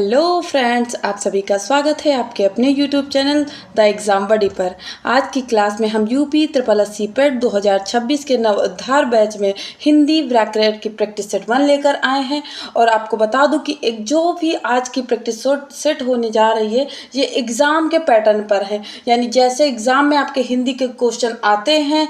Hello friends, आप सभी का स्वागत है आपके अपने यूट्यूब चैनल द एग्ज़ाम बडी पर। आज की क्लास में हम यूपी ट्रिपल एस सी पेट 2026 के नवोद्धार बैच में हिंदी व्याकरण की प्रैक्टिस सेट 1 लेकर आए हैं। और आपको बता दूं कि एक जो भी आज की प्रैक्टिस सेट होने जा रही है ये एग्ज़ाम के पैटर्न पर है, यानी जैसे एग्ज़ाम में आपके हिंदी के क्वेश्चन आते हैं,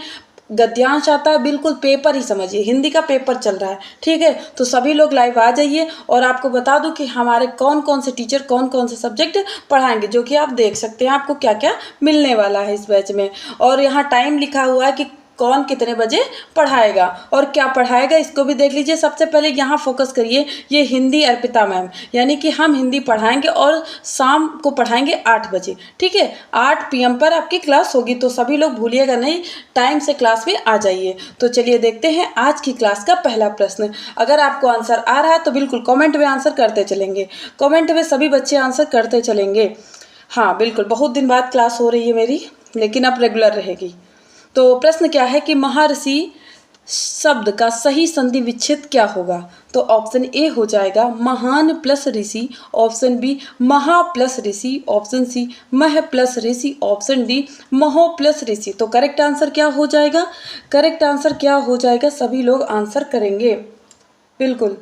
गद्यांश आता है, बिल्कुल पेपर ही समझिए, हिंदी का पेपर चल रहा है। ठीक है, तो सभी लोग लाइव आ जाइए। और आपको बता दूं कि हमारे कौन कौन से टीचर कौन कौन से सब्जेक्ट पढ़ाएंगे, जो कि आप देख सकते हैं आपको क्या क्या मिलने वाला है इस बैच में। और यहाँ टाइम लिखा हुआ है कि कौन कितने बजे पढ़ाएगा और क्या पढ़ाएगा, इसको भी देख लीजिए। सबसे पहले यहाँ फोकस करिए, ये हिंदी अर्पिता मैम, यानी कि हम हिंदी पढ़ाएंगे और शाम को पढ़ाएंगे 8 बजे। ठीक है, 8 PM पर आपकी क्लास होगी, तो सभी लोग भूलिएगा नहीं, टाइम से क्लास में आ जाइए। तो चलिए देखते हैं आज की क्लास का पहला प्रश्न। अगर आपको आंसर आ रहा है तो बिल्कुल कॉमेंट में आंसर करते चलेंगे, कॉमेंट में सभी बच्चे आंसर करते चलेंगे। हाँ बिल्कुल, बहुत दिन बाद क्लास हो रही है मेरी, लेकिन अब रेगुलर रहेगी। तो प्रश्न क्या है कि महर्षि शब्द का सही संधि विच्छेद क्या होगा। तो ऑप्शन ए हो जाएगा महान प्लस ऋषि, ऑप्शन बी महा प्लस ऋषि, ऑप्शन सी मह प्लस ऋषि, ऑप्शन डी महो प्लस ऋषि। तो करेक्ट आंसर क्या हो जाएगा, करेक्ट आंसर क्या हो जाएगा, सभी लोग आंसर करेंगे। बिल्कुल,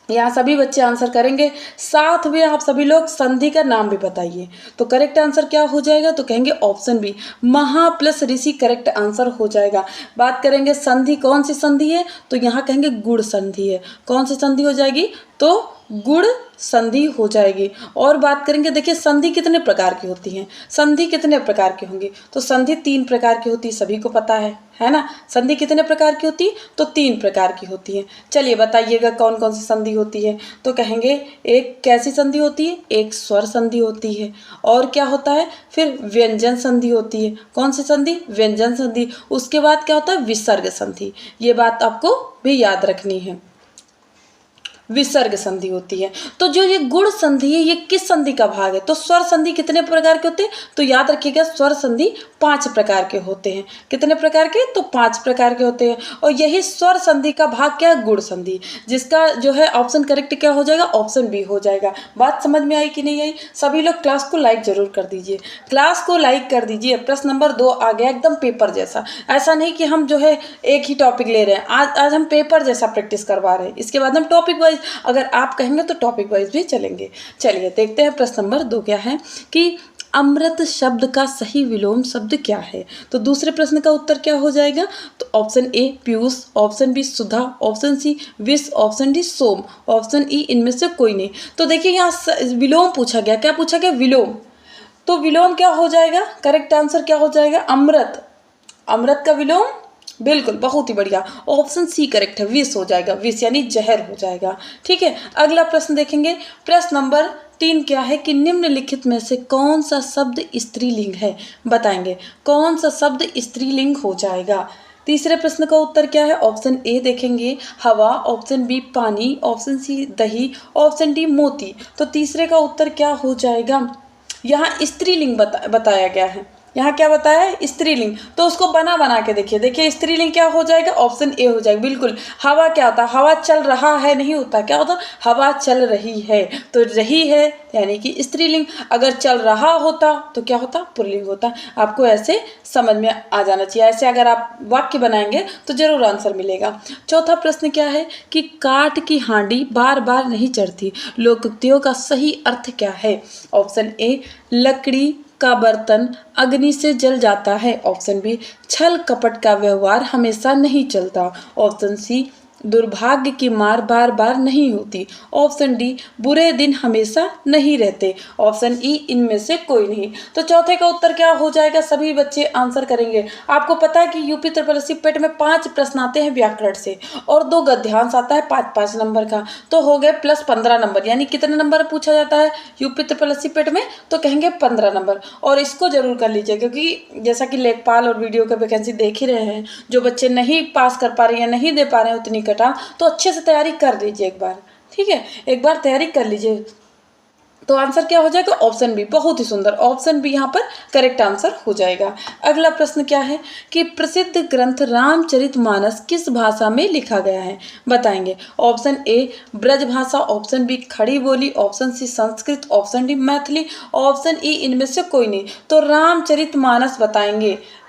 यहाँ सभी बच्चे आंसर करेंगे, साथ में आप सभी लोग संधि का नाम भी बताइए। तो करेक्ट आंसर क्या हो जाएगा, तो कहेंगे ऑप्शन बी महा प्लस ऋषि करेक्ट आंसर हो जाएगा। बात करेंगे संधि, कौन सी संधि है, तो यहाँ कहेंगे गुण संधि है। कौन सी संधि हो जाएगी, तो गुण संधि हो जाएगी। और बात करेंगे, देखिए संधि कितने प्रकार की होती हैं, संधि कितने प्रकार की होंगी, तो संधि 3 प्रकार की होती है, सभी को पता है ना। संधि कितने प्रकार की होती है, तो 3 प्रकार की होती है। चलिए बताइएगा कौन कौन सी संधि होती है। तो कहेंगे एक कैसी संधि होती है, एक स्वर संधि होती है, और क्या होता है, फिर व्यंजन संधि होती है। कौन सी संधि, व्यंजन संधि। उसके बाद क्या होता है, विसर्ग संधि। ये बात आपको भी याद रखनी है, विसर्ग संधि होती है। तो जो ये गुण संधि है ये किस संधि का भाग है, तो स्वर संधि कितने प्रकार के होते हैं, तो याद रखिएगा स्वर संधि 5 प्रकार के होते हैं। कितने प्रकार के, तो 5 प्रकार के होते हैं। और यही स्वर संधि का भाग क्या है, गुण संधि, जिसका जो है ऑप्शन करेक्ट क्या हो जाएगा, ऑप्शन बी हो जाएगा। बात समझ में आई कि नहीं आई, सभी लोग क्लास को लाइक जरूर कर दीजिए, क्लास को लाइक कर दीजिए। प्रश्न नंबर 2 आ गया एकदम पेपर जैसा, ऐसा नहीं कि हम जो है एक ही टॉपिक ले रहे हैं, आज हम पेपर जैसा प्रैक्टिस करवा रहे हैं। इसके बाद हम टॉपिक वाइज, अगर आप कहेंगे तो टॉपिक वाइज भी चलेंगे। चलिए देखते हैं प्रश्न नंबर 2 क्या है कि अमृत शब्द का सही विलोम शब्द क्या है। तो दूसरे प्रश्न का उत्तर क्या हो जाएगा, तो ऑप्शन ए पीयूष, ऑप्शन बी सुधा, ऑप्शन सी विष, ऑप्शन डी सोम, ऑप्शन ई इनमें से कोई नहीं। तो देखिए यहाँ विलोम पूछा गया, क्या पूछा गया, विलोम। तो विलोम क्या हो जाएगा, करेक्ट आंसर क्या हो जाएगा, अमृत, अमृत का विलोम। बिल्कुल, बहुत ही बढ़िया, ऑप्शन सी करेक्ट है, विष हो जाएगा, विष यानी जहर हो जाएगा। ठीक है, अगला प्रश्न देखेंगे। प्रश्न नंबर 3 क्या है कि निम्नलिखित में से कौन सा शब्द स्त्रीलिंग है, बताएंगे कौन सा शब्द स्त्रीलिंग हो जाएगा। तीसरे प्रश्न का उत्तर क्या है, ऑप्शन ए देखेंगे हवा, ऑप्शन बी पानी, ऑप्शन सी दही, ऑप्शन डी मोती। तो तीसरे का उत्तर क्या हो जाएगा, यहाँ स्त्रीलिंग बताया गया है, यहाँ क्या बताया है, स्त्रीलिंग। तो उसको बना बना के देखिए, देखिए स्त्रीलिंग क्या हो जाएगा, ऑप्शन ए हो जाएगा। बिल्कुल, हवा क्या होता है, हवा चल रहा है नहीं होता, क्या होता, हवा चल रही है, तो रही है यानी कि स्त्रीलिंग। अगर चल रहा होता तो क्या होता, पुल्लिंग होता। आपको ऐसे समझ में आ जाना चाहिए, ऐसे अगर आप वाक्य बनाएंगे तो जरूर आंसर मिलेगा। चौथा प्रश्न क्या है कि काठ की हांडी बार बार नहीं चढ़ती, लोकोक्तियों का सही अर्थ क्या है। ऑप्शन ए लकड़ी का बर्तन अग्नि से जल जाता है, ऑप्शन बी छल कपट का व्यवहार हमेशा नहीं चलता, ऑप्शन सी दुर्भाग्य की मार बार बार नहीं होती, ऑप्शन डी बुरे दिन हमेशा नहीं रहते, ऑप्शन ई इनमें से कोई नहीं। तो चौथे का उत्तर क्या हो जाएगा, सभी बच्चे आंसर करेंगे। आपको पता है कि यूपी ट्रिपल एस सी पेट में 5 प्रश्न आते हैं व्याकरण से और 2 गद्यांश आता है 5-5 नंबर का, तो हो गए प्लस 15 नंबर। यानी कितने नंबर पूछा जाता है यूपी ट्रिपल एस सी पेट में, तो कहेंगे 15 नंबर। और इसको जरूर कर लीजिए, क्योंकि जैसा कि लेखपाल और वीडियो का वैकेंसी देख ही रहे हैं, जो बच्चे नहीं पास कर पा रहे हैं, नहीं दे पा रहे हैं उतनी कटा, तो अच्छे से तैयारी कर लीजिए एक बार। ठीक है, एक बार तैयारी कर लीजिए। तो आंसर क्या हो जाएगा? Option B. बहुत ही सुंदर, ऑप्शन बी यहाँ पर करेक्ट आंसर हो जाएगा। अगला प्रश्न क्या है कि प्रसिद्ध ग्रंथ रामचरितमानस किस भाषा में लिखा गया है? बताएंगे। ऑप्शन ए ब्रज भाषा, option B Khari Boli, option C Sanskrit, option D Maithili, option ई इनमें से कोई नहीं। तो रामचरितमानस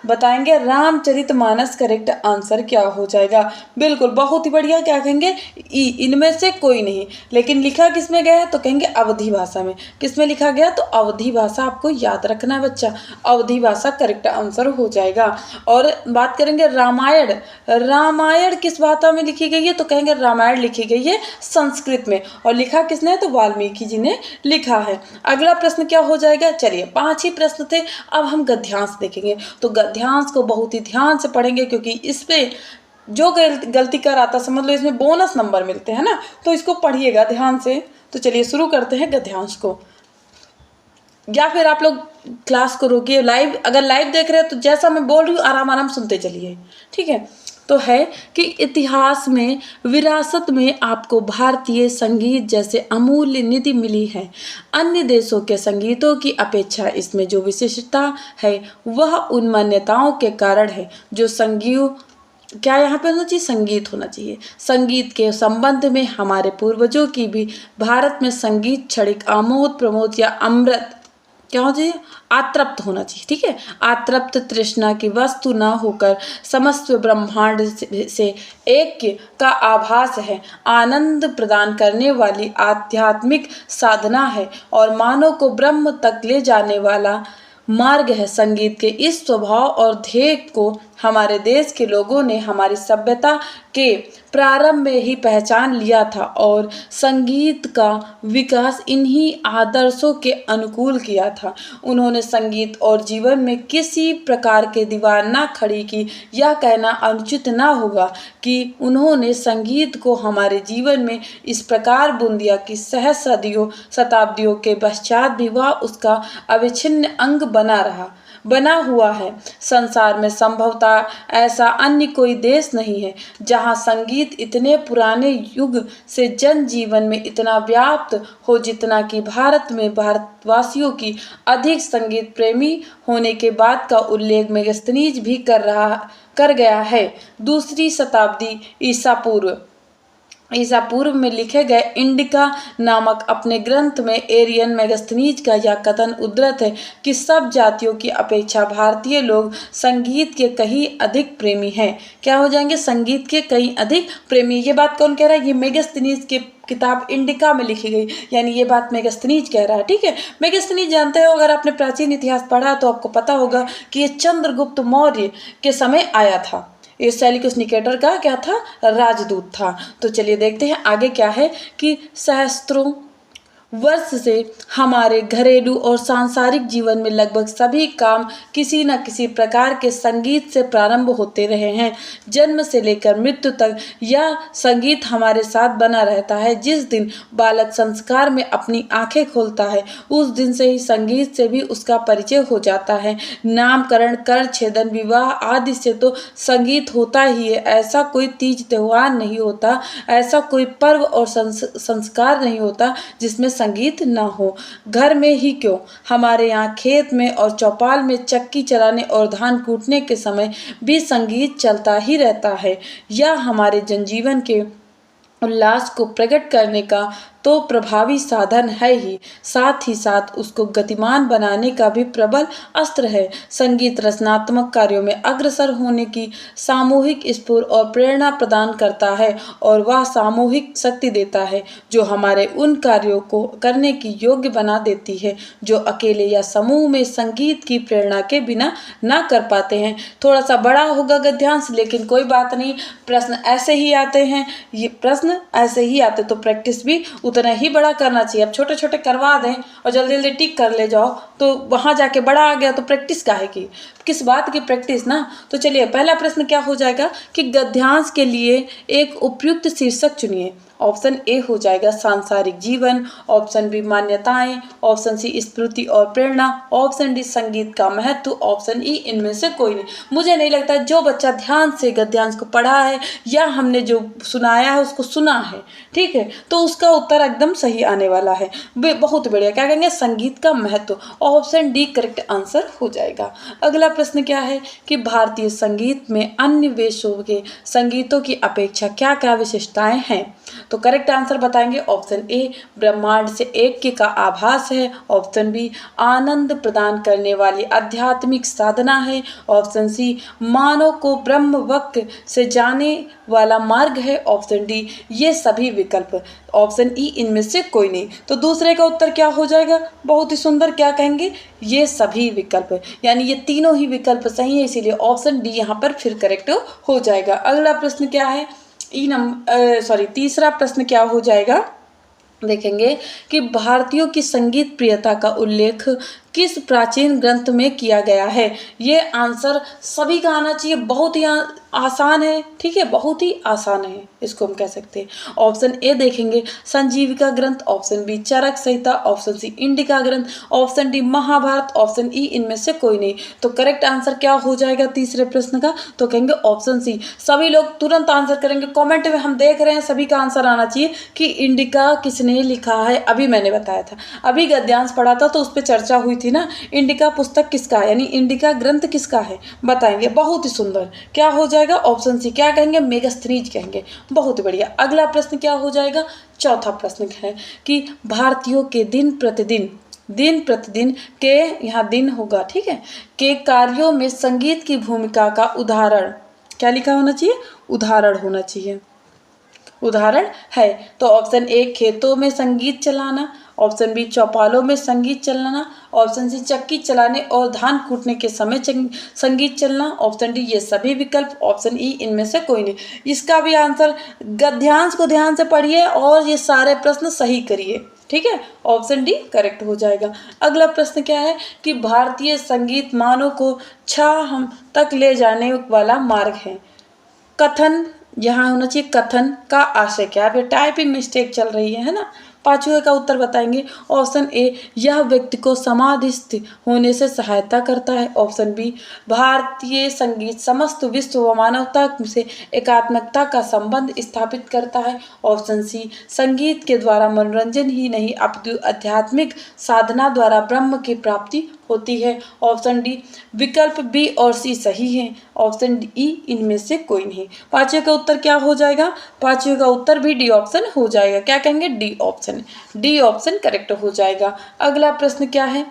बताएंगे रामचरितमानस करेक्ट आंसर क्या हो जाएगा? बिल्कुल, बहुत ही बढ़िया। क्या कहेंगे? ई, इनमें से कोई नहीं। लेकिन लिखा किस में गया है? तो कहेंगे अवधी भाषा में। किस में लिखा गया? तो अवधी भाषा। आपको याद रखना है बच्चा, अवधी भाषा करेक्ट आंसर हो जाएगा। और बात करेंगे रामायण किस भाषा में लिखी गई है? तो कहेंगे रामायण लिखी गई है संस्कृत में। और लिखा किसने है? तो वाल्मीकि जी ने लिखा है। अगला प्रश्न क्या हो जाएगा? चलिए, 5 ही प्रश्न थे। अब हम गद्यांश देखेंगे। तो गद्यांश को बहुत ही ध्यान से पढ़ेंगे, क्योंकि इस पे जो गलती कर आता, समझ लो इसमें बोनस नंबर मिलते हैं ना, तो इसको पढ़िएगा ध्यान से। तो चलिए शुरू करते हैं गद्यांश को। या फिर आप लोग क्लास को रोकिए, अगर लाइव देख रहे हैं तो जैसा मैं बोल रही हूँ आराम आराम सुनते चलिए, ठीक है। तो है कि इतिहास में विरासत में आपको भारतीय संगीत जैसे अमूल्य निधि मिली है। अन्य देशों के संगीतों की अपेक्षा इसमें जो विशिष्टता है वह उन मान्यताओं के कारण है जो क्या यहाँ पे होना चाहिए? संगीत होना चाहिए। संगीत के संबंध में हमारे पूर्वजों की भी भारत में संगीत क्षणिक आमोद प्रमोद या अमृत क्या हो चाहिए? आतृप्त होना चाहिए, ठीक है। आतृप्त तृष्णा की वस्तु न होकर समस्त ब्रह्मांड से एक का आभास है, आनंद प्रदान करने वाली आध्यात्मिक साधना है और मानव को ब्रह्म तक ले जाने वाला मार्ग है। संगीत के इस स्वभाव और ध्येय को हमारे देश के लोगों ने हमारी सभ्यता के प्रारंभ में ही पहचान लिया था और संगीत का विकास इन्हीं आदर्शों के अनुकूल किया था। उन्होंने संगीत और जीवन में किसी प्रकार के दीवार न खड़ी की। यह कहना अनुचित न होगा कि उन्होंने संगीत को हमारे जीवन में इस प्रकार बुन दिया कि शताब्दियों के पश्चात भी वह उसका अविच्छिन्न अंग बना हुआ है। संसार में संभवतः ऐसा अन्य कोई देश नहीं है जहां संगीत इतने पुराने युग से जन जीवन में इतना व्याप्त हो जितना कि भारत में भारतवासियों की अधिक संगीत प्रेमी होने के बाद का उल्लेख मेगास्थनीज भी कर गया है। 2री शताब्दी ईसा पूर्व में लिखे गए इंडिका नामक अपने ग्रंथ में एरियन मेगास्थनीज का यह कथन उद्धृत है कि सब जातियों की अपेक्षा भारतीय लोग संगीत के कहीं अधिक प्रेमी हैं। क्या हो जाएंगे? संगीत के कहीं अधिक प्रेमी। ये बात कौन कह रहा है? ये मेगास्थनीज की किताब इंडिका में लिखी गई, यानी ये बात मेगास्थनीज कह रहा है, ठीक है। मेगास्थनीज जानते हो, अगर आपने प्राचीन इतिहास पढ़ा तो आपको पता होगा कि ये चंद्रगुप्त मौर्य के समय आया था। ये सेल्यूकस निकेटर का क्या था? राजदूत था। तो चलिए देखते हैं आगे क्या है कि सहस्त्रों वर्ष से हमारे घरेलू और सांसारिक जीवन में लगभग सभी काम किसी न किसी प्रकार के संगीत से प्रारंभ होते रहे हैं। जन्म से लेकर मृत्यु तक यह संगीत हमारे साथ बना रहता है। जिस दिन बालक संस्कार में अपनी आंखें खोलता है उस दिन से ही संगीत से भी उसका परिचय हो जाता है। नामकरण, कर छेदन, विवाह आदि से तो संगीत होता ही है। ऐसा कोई तीज त्योहार नहीं होता, ऐसा कोई पर्व और संस्कार नहीं होता जिसमें संगीत न हो। घर में ही क्यों, हमारे यहाँ खेत में और चौपाल में चक्की चलाने और धान कूटने के समय भी संगीत चलता ही रहता है। यह हमारे जनजीवन के उल्लास को प्रकट करने का तो प्रभावी साधन है ही, साथ ही साथ उसको गतिमान बनाने का भी प्रबल अस्त्र है। संगीत रचनात्मक कार्यों में अग्रसर होने की सामूहिक स्फूर्ति और प्रेरणा प्रदान करता है और वह सामूहिक शक्ति देता है जो हमारे उन कार्यों को करने की योग्य बना देती है जो अकेले या समूह में संगीत की प्रेरणा के बिना न कर पाते हैं। थोड़ा सा बड़ा होगा गद्यांश, लेकिन कोई बात नहीं, प्रश्न ऐसे ही आते हैं, ये प्रश्न ऐसे ही आते तो प्रैक्टिस भी उतना ही बड़ा करना चाहिए। अब छोटे छोटे करवा दें और जल्दी जल्दी टिक कर ले जाओ तो वहाँ जाके बड़ा आ गया तो प्रैक्टिस काहे की, किस बात की प्रैक्टिस ना। तो चलिए पहला प्रश्न क्या हो जाएगा कि गद्यांश के लिए एक उपयुक्त शीर्षक चुनिए ऑप्शन ए हो जाएगा सांसारिक जीवन, ऑप्शन बी मान्यताएं, ऑप्शन सी स्मृति और प्रेरणा, ऑप्शन डी संगीत का महत्व, ऑप्शन ई इनमें से कोई नहीं। मुझे नहीं लगता जो बच्चा ध्यान से गद्यांश को पढ़ा है या हमने जो सुनाया है उसको सुना है, ठीक है, तो उसका उत्तर एकदम सही आने वाला है। बहुत बढ़िया, क्या कहेंगे संगीत का महत्व, ऑप्शन डी करेक्ट आंसर हो जाएगा। अगला प्रश्न क्या है कि भारतीय संगीत में अन्य देशों के संगीतों की अपेक्षा क्या क्या विशेषताएं हैं, तो करेक्ट आंसर बताएंगे ऑप्शन ए ब्रह्मांड से ऐक्य का आभास है, ऑप्शन बी आनंद प्रदान करने वाली आध्यात्मिक साधना है, ऑप्शन सी मानव को ब्रह्म वक्र से जाने वाला मार्ग है, ऑप्शन डी ये सभी विकल्प, ऑप्शन ई इनमें से कोई नहीं। तो दूसरे का उत्तर क्या हो जाएगा, बहुत ही सुंदर, क्या कहेंगे ये सभी विकल्प, यानी ये तीनों ही विकल्प सही है, इसीलिए ऑप्शन डी यहाँ पर फिर करेक्ट हो जाएगा। अगला प्रश्न क्या है, तीसरा प्रश्न क्या हो जाएगा, देखेंगे कि भारतीयों की संगीत प्रियता का उल्लेख किस प्राचीन ग्रंथ में किया गया है। ये आंसर सभी का आना चाहिए, बहुत ही आसान है, ठीक है, बहुत ही आसान है, इसको हम कह सकते हैं। ऑप्शन ए देखेंगे संजीविका ग्रंथ, option B Charak Samhita, option C Indica ग्रंथ, ऑप्शन डी महाभारत, ऑप्शन ई इनमें से कोई नहीं। तो करेक्ट आंसर क्या हो जाएगा तीसरे प्रश्न का, तो कहेंगे ऑप्शन सी। सभी लोग तुरंत आंसर करेंगे, कॉमेंट में हम देख रहे हैं सभी का आंसर आना चाहिए कि इंडिका किसने लिखा है। अभी मैंने बताया था, अभी गद्यांश पढ़ा था तो उस पर चर्चा हुई थी ना, इंडिका पुस्तक किसका है, यानी इंडिका ग्रंथ किसका है, बताएंगे। बहुत ही सुंदर, क्या हो जाएगा ऑप्शन सी, क्या कहेंगे मेगास्थनीज कहेंगे, बहुत बढ़िया। अगला प्रश्न क्या हो जाएगा, चौथा प्रश्न है कि भारतीयों के दिन प्रतिदिन के, यहाँ दिन होगा, ठीक है, के कार्यों में संगीत की भूमिका का उदाहरण क्या लिखा होना चाहिए, उदाहरण होना चाहिए, उदाहरण है। तो ऑप्शन ए खेतों में संगीत चलाना, ऑप्शन बी चौपालों में संगीत चलाना, ऑप्शन सी चक्की चलाने और धान कूटने के समय संगीत चलना, ऑप्शन डी ये सभी विकल्प, ऑप्शन ई इनमें से कोई नहीं। इसका भी आंसर गद्यांश को ध्यान से पढ़िए और ये सारे प्रश्न सही करिए, ठीक है, ऑप्शन डी करेक्ट हो जाएगा। अगला प्रश्न क्या है कि भारतीय संगीत मानव को हम तक ले जाने वाला मार्ग है। कथन यहाँ होना चाहिए, कथन का आशय क्या है, टाइपिंग मिस्टेक चल रही है ना। पांचवें का उत्तर बताएंगे, ऑप्शन ए यह व्यक्ति को समाधिस्थ होने से सहायता करता है, ऑप्शन बी भारतीय संगीत समस्त विश्व व मानवता से एकात्मकता का संबंध स्थापित करता है, ऑप्शन सी संगीत के द्वारा मनोरंजन ही नहीं अपितु आध्यात्मिक साधना द्वारा ब्रह्म की प्राप्ति होती है, ऑप्शन डी विकल्प बी और सी सही है, ऑप्शन ई इनमें से कोई नहीं। पांचवें का उत्तर क्या हो जाएगा, पांचवें का उत्तर भी डी ऑप्शन हो जाएगा, क्या कहेंगे D option, D option correct हो जाएगा। अगला प्रश्न क्या है,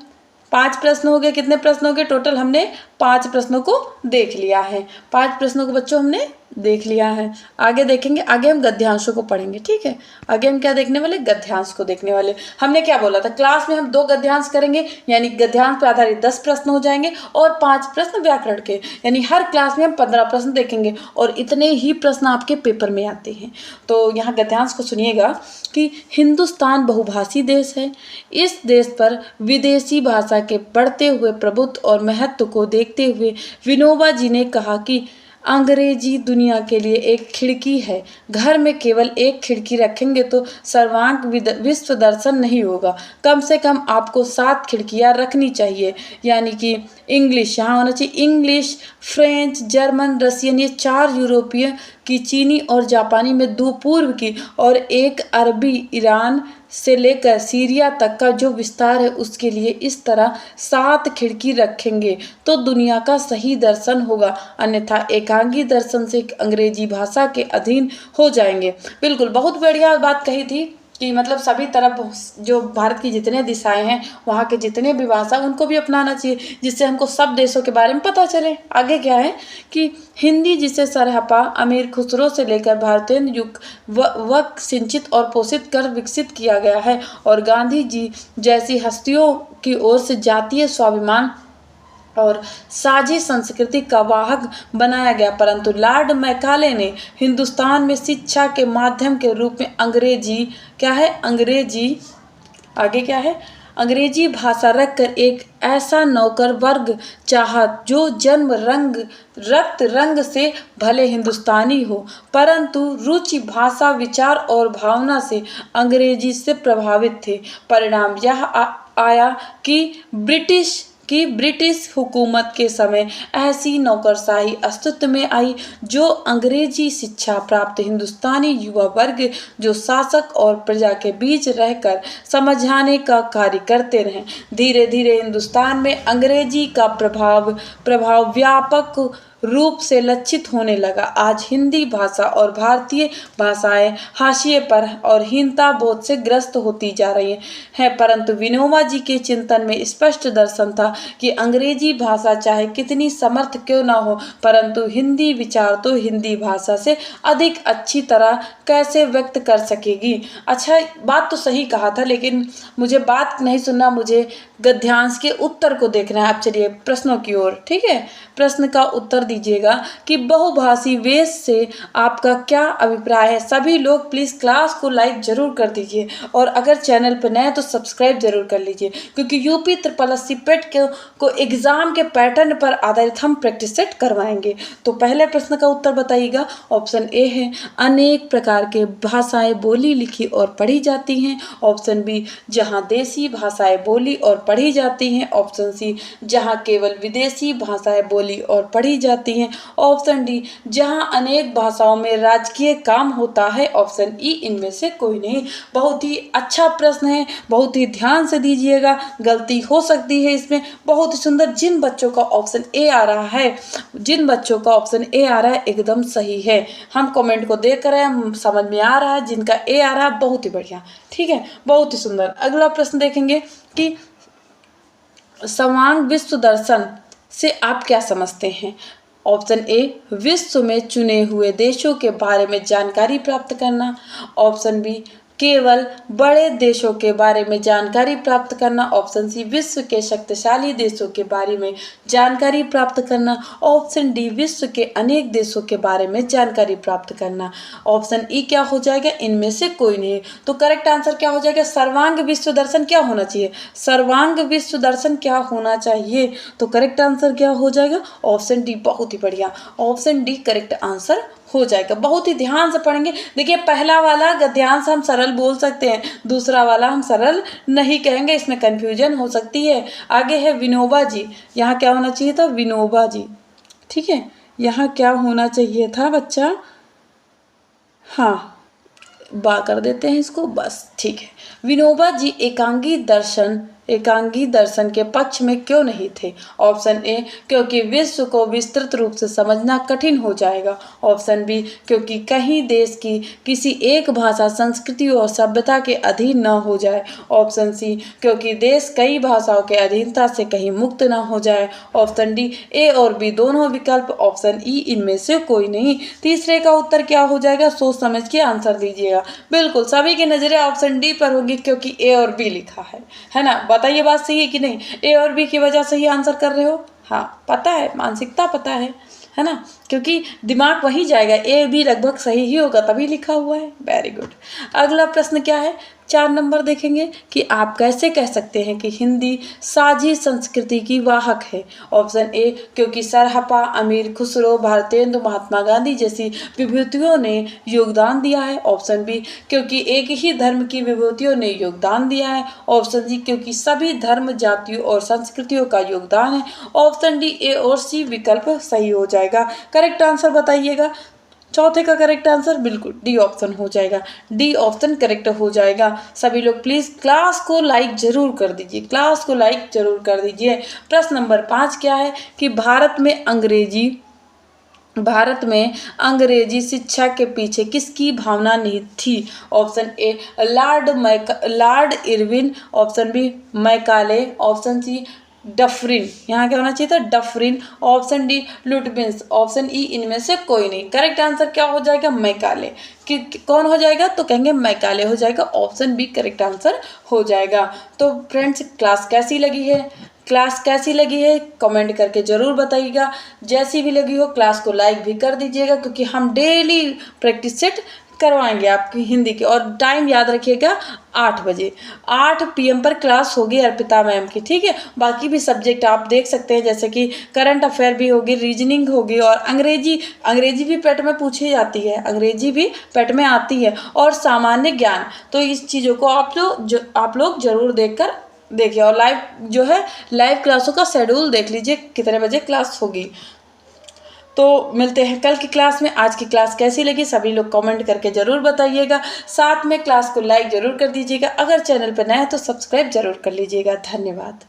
5 प्रश्न हो गए, कितने प्रश्न हो गए टोटल, हमने 5 प्रश्नों को देख लिया है, 5 प्रश्नों को बच्चों हमने देख लिया है। आगे देखेंगे, आगे हम गद्यांशों को पढ़ेंगे, ठीक है, आगे हम क्या देखने वाले, गद्यांश को देखने वाले। हमने क्या बोला था, क्लास में हम 2 गद्यांश करेंगे, यानी गद्यांश पर आधारित 10 प्रश्न हो जाएंगे और 5 प्रश्न व्याकरण के, यानी हर क्लास में हम 15 प्रश्न देखेंगे और इतने ही प्रश्न आपके पेपर में आते हैं। तो यहाँ गद्यांश को सुनिएगा कि हिंदुस्तान बहुभाषी देश है, इस देश पर विदेशी भाषा के बढ़ते हुए प्रभुत्व और महत्व को देखते हुए विनोबा जी ने कहा कि अंग्रेजी दुनिया के लिए एक खिड़की है, घर में केवल एक खिड़की रखेंगे तो सर्वांग विश्व दर्शन नहीं होगा, कम से कम आपको 7 खिड़कियां रखनी चाहिए, यानी कि इंग्लिश यहाँ होना चाहिए, इंग्लिश, फ्रेंच, जर्मन, रशियन, ये 4 यूरोपीय की, चीनी और जापानी में 2 पूर्व की और 1 अरबी, ईरान से लेकर सीरिया तक का जो विस्तार है उसके लिए इस तरह 7 खिड़की रखेंगे तो दुनिया का सही दर्शन होगा, अन्यथा एकांगी दर्शन से अंग्रेजी भाषा के अधीन हो जाएंगे। बिल्कुल, बहुत बढ़िया बात कही थी कि मतलब सभी तरफ जो भारत की जितने दिशाएं हैं, वहाँ के जितने भी भाषा उनको भी अपनाना चाहिए, जिससे हमको सब देशों के बारे में पता चले। आगे क्या है कि हिंदी जिसे सरहपा अमीर खुसरो से लेकर भारतीय युग वक सिंचित और पोषित कर विकसित किया गया है और गांधी जी जैसी हस्तियों की ओर से जातीय स्वाभिमान और साझी संस्कृति का वाहक बनाया गया, परंतु लॉर्ड मैकाले ने हिंदुस्तान में शिक्षा के माध्यम के रूप में अंग्रेजी क्या है, अंग्रेजी आगे क्या है, अंग्रेजी भाषा रखकर एक ऐसा नौकर वर्ग चाहा जो जन्म रंग रक्त रंग से भले हिंदुस्तानी हो, परंतु रुचि भाषा विचार और भावना से अंग्रेजी से प्रभावित थे। परिणाम यह आया कि ब्रिटिश हुकूमत के समय ऐसी नौकरशाही अस्तित्व में आई जो अंग्रेजी शिक्षा प्राप्त हिंदुस्तानी युवा वर्ग जो शासक और प्रजा के बीच रहकर समझाने का कार्य करते रहे। धीरे धीरे हिंदुस्तान में अंग्रेजी का प्रभाव व्यापक रूप से लक्षित होने लगा। आज हिंदी भाषा और भारतीय भाषाएं हाशिए पर और हीनता बोध से ग्रस्त होती जा रही हैं, परंतु विनोबा जी के चिंतन में स्पष्ट दर्शन था कि अंग्रेजी भाषा चाहे कितनी समर्थ क्यों न हो, परंतु हिंदी विचार तो हिंदी भाषा से अधिक अच्छी तरह कैसे व्यक्त कर सकेगी। अच्छा, बात तो सही कहा था, लेकिन मुझे बात नहीं सुनना, मुझे गद्यांश के उत्तर को देखना है। अब चलिए प्रश्नों की ओर। ठीक है, प्रश्न का उत्तर दीजिएगा कि बहुभाषी वेश से आपका क्या अभिप्राय है। सभी लोग प्लीज़ क्लास को लाइक जरूर कर दीजिए और अगर चैनल पर नए तो सब्सक्राइब जरूर कर लीजिए, क्योंकि यूपी SSC पेट को एग्जाम के पैटर्न पर आधारित हम प्रैक्टिस सेट करवाएंगे। तो पहले प्रश्न का उत्तर बताइएगा। ऑप्शन ए है अनेक प्रकार के भाषाएं बोली लिखी और पढ़ी जाती हैं। ऑप्शन बी जहां देसी भाषाएं बोली और पढ़ी जाती हैं। ऑप्शन सी जहां केवल विदेशी भाषाएं बोली और पढ़ी जाती हैं। ऑप्शन डी जहां अनेक भाषाओं में राजकीय काम होता है। ऑप्शन ई इनमें से कोई नहीं। बहुत ही अच्छा प्रश्न है, बहुत ही ध्यान से दीजिएगा, गलती हो सकती है इसमें। बहुत ही सुंदर। जिन बच्चों का ऑप्शन ए आ रहा है, एकदम सही है। हम कमेंट को देख रहे हैं, समझ में आ रहा है। जिनका ए आ रहा है बहुत ही बढ़िया, ठीक है, बहुत ही सुंदर। अगला प्रश्न देखेंगे कि सर्वांग विश्व दर्शन से आप क्या समझते हैं। ऑप्शन ए विश्व में चुने हुए देशों के बारे में जानकारी प्राप्त करना। ऑप्शन बी केवल बड़े देशों के बारे में जानकारी प्राप्त करना। ऑप्शन सी विश्व के शक्तिशाली देशों के बारे में जानकारी प्राप्त करना। ऑप्शन डी विश्व के अनेक देशों के बारे में जानकारी प्राप्त करना। ऑप्शन ई क्या हो जाएगा, इनमें से कोई नहीं। तो करेक्ट आंसर क्या हो जाएगा, सर्वांग विश्व दर्शन क्या होना चाहिए, सर्वांग विश्व दर्शन क्या होना चाहिए। तो करेक्ट आंसर क्या हो जाएगा, ऑप्शन डी। बहुत ही बढ़िया, ऑप्शन डी करेक्ट आंसर हो जाएगा। बहुत ही ध्यान से पढ़ेंगे। देखिए, पहला वाला गद्यांश हम सरल बोल सकते हैं, दूसरा वाला हम सरल नहीं कहेंगे, इसमें कंफ्यूजन हो सकती है। आगे है विनोबा जी। यहाँ क्या होना चाहिए था, विनोबा जी। ठीक है, यहाँ क्या होना चाहिए था बच्चा, हाँ बा कर देते हैं इसको, बस ठीक है। विनोबा जी एकांगी दर्शन के पक्ष में क्यों नहीं थे। ऑप्शन ए क्योंकि विश्व को विस्तृत रूप से समझना कठिन हो जाएगा। ऑप्शन बी क्योंकि कहीं देश की किसी एक भाषा संस्कृति और सभ्यता के अधीन न हो जाए। ऑप्शन सी क्योंकि देश कई भाषाओं के अधीनता से कहीं मुक्त न हो जाए। ऑप्शन डी ए और बी दोनों विकल्प। ऑप्शन ई इनमें से कोई नहीं। तीसरे का उत्तर क्या हो जाएगा, सोच समझ के आंसर दीजिएगा। बिल्कुल सभी की नजरें ऑप्शन डी पर होगी क्योंकि ए और बी लिखा है ना। बताइए बात सही है कि नहीं, ए और बी की वजह से ही आंसर कर रहे हो। हाँ पता है, मानसिकता पता है ना, क्योंकि दिमाग वही जाएगा। ए बी लगभग सही ही होगा, तभी लिखा हुआ है। Very good. अगला प्रश्न क्या है, 4 नंबर देखेंगे कि आप कैसे कह सकते हैं कि हिंदी साझी संस्कृति की वाहक है। ऑप्शन ए क्योंकि सरहपा, अमीर खुसरो, भारतेंदु, महात्मा गांधी जैसी विभूतियों ने योगदान दिया है। ऑप्शन बी क्योंकि एक ही धर्म की विभूतियों ने योगदान दिया है। ऑप्शन सी क्योंकि सभी धर्म, जातियों और संस्कृतियों का योगदान है। ऑप्शन डी ए और सी विकल्प सही हो जाएगा। करेक्ट आंसर बताइएगा। चौथे का करेक्ट आंसर बिल्कुल डी ऑप्शन हो जाएगा। डी ऑप्शन करेक्ट हो जाएगा। सभी लोग प्लीज़ क्लास को लाइक जरूर कर दीजिए, क्लास को लाइक जरूर कर दीजिए। प्रश्न नंबर 5 क्या है कि भारत में अंग्रेजी शिक्षा के पीछे किसकी भावना नहीं थी। Option a Lord Irwin. Option b Macaulay. Option c Dufferin, यहाँ क्या होना चाहिए था, डफरिन। ऑप्शन डी लुटबिन्स। ऑप्शन ई इनमें से कोई नहीं। करेक्ट आंसर क्या हो जाएगा, मैकाले। कौन हो जाएगा, तो कहेंगे मैकाले हो जाएगा। ऑप्शन बी करेक्ट आंसर हो जाएगा। तो फ्रेंड्स क्लास कैसी लगी है कमेंट करके ज़रूर बताइएगा। जैसी भी लगी हो क्लास को लाइक भी कर दीजिएगा, क्योंकि हम डेली प्रैक्टिस सेट करवाएंगे आपकी हिंदी की। और टाइम याद रखिएगा 8 बजे, 8 PM पर क्लास होगी अर्पिता मैम की, ठीक है। बाकी भी सब्जेक्ट आप देख सकते हैं, जैसे कि करंट अफेयर भी होगी, रीजनिंग होगी, और अंग्रेजी भी पेट में पूछी जाती है, अंग्रेजी भी पेट में आती है, और सामान्य ज्ञान। तो इस चीज़ों को आप लोग जरूर देखिए। और लाइव क्लासों का शेड्यूल देख लीजिए, कितने बजे क्लास होगी। तो मिलते हैं कल की क्लास में। आज की क्लास कैसी लगी सभी लोग कमेंट करके ज़रूर बताइएगा। साथ में क्लास को लाइक ज़रूर कर दीजिएगा। अगर चैनल पर नया है तो सब्सक्राइब ज़रूर कर लीजिएगा। धन्यवाद।